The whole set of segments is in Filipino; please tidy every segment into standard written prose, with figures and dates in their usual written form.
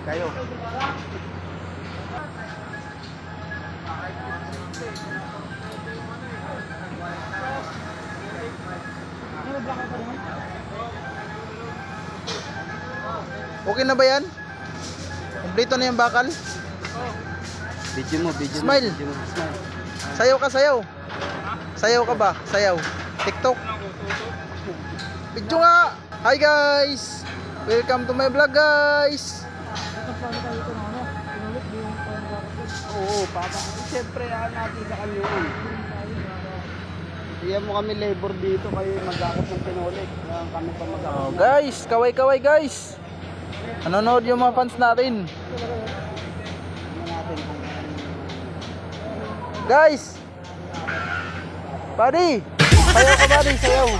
Kayo. Okay na ba yan? Kompleto na yung bakal? Video mo, video mo. Smile. Video mo, smile. Sayaw ka, sayaw. Sayaw ka ba? Sayaw. TikTok. Video nga. Hi guys. Welcome to my vlog guys. Oo, papa. Siyempre, natin sa kanyuan. Iyan mo kami labor dito, kayo mag-akot ng pinolik. Kami pa mag-akot. Oh, guys, kaway-kaway guys. Nanonood yung mga fans natin. Guys. Buddy. Sayaw ka buddy, sayaw.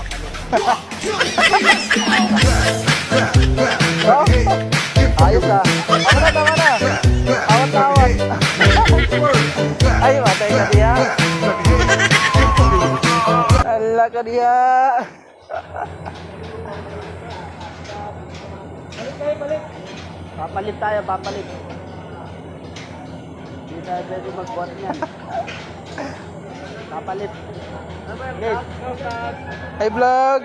Oh, ayos ah. Tama na. Awat-awat. Ay, matay ka diya. Ala ka diya. Balik. Papalit tayo, papalit. Hindi tayo pwede mag-buhat niyan. Papalit. Okay. Hi vlog.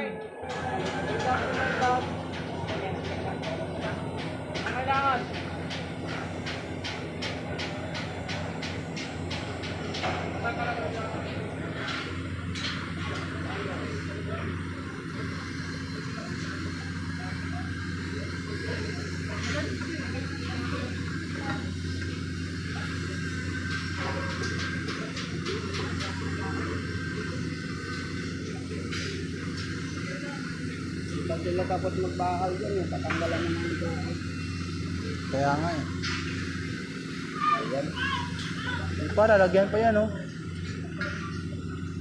Pag sila tapos magbakal dyan, yung patanggalan naman ito. Kaya nga eh. Ayan. Yung pa, lalagyan pa yan oh.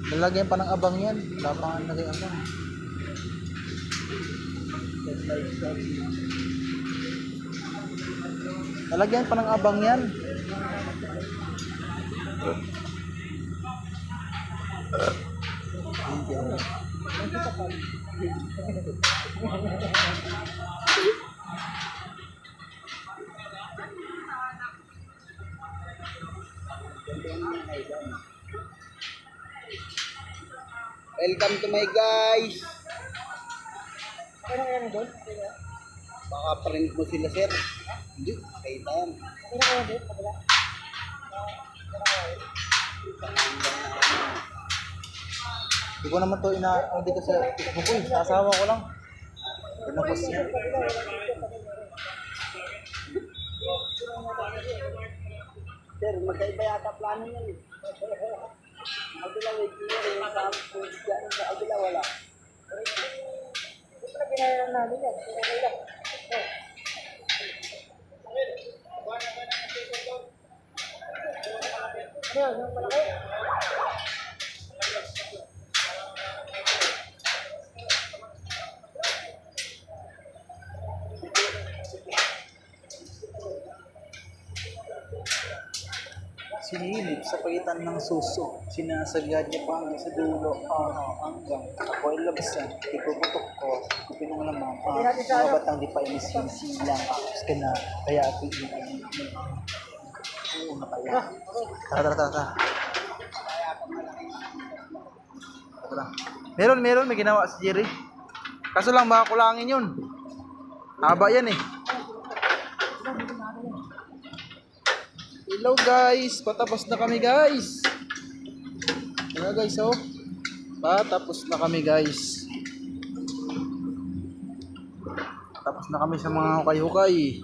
Lalagyan pa ng abang yan. Wala pa nga nagay abang. Lalagyan pa ng abang yan. Welcome to my guys. Baka print mo sila sir. Hindi, nakita yan. Hindi ko naman to hindi ko sa Facebook ko eh. Sasawa ko lang. Pinapos niya. Sir, magkaiba yata plano yan eh. Abila may clear eh. Sa abila wala. Ito na ginagawa namin yan. Okay lang. Ano malaki? Sinilip sa pagitan ng suso. Sinasagad niya pa hanggang sa dulo. Hanggang ako ay labasan. Ipuputok ko. Kupin ng lamang. Mga batang di pa inisilang. Tapos ka na. Kaya ako yung oo, mataya. Tara. Meron. May ginawa si Jerry. Kaso lang baka kulangin yun. Haba yan eh. Hello guys, patapos na kami guys. Hello guys, oh. Patapos na kami guys. Tapos na kami sa mga hukay-hukay.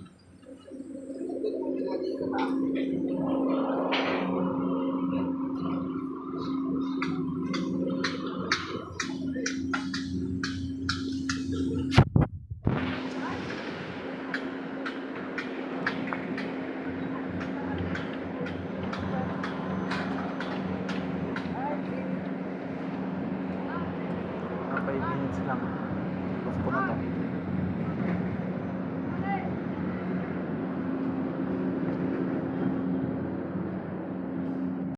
Lang. Gusto ko na to.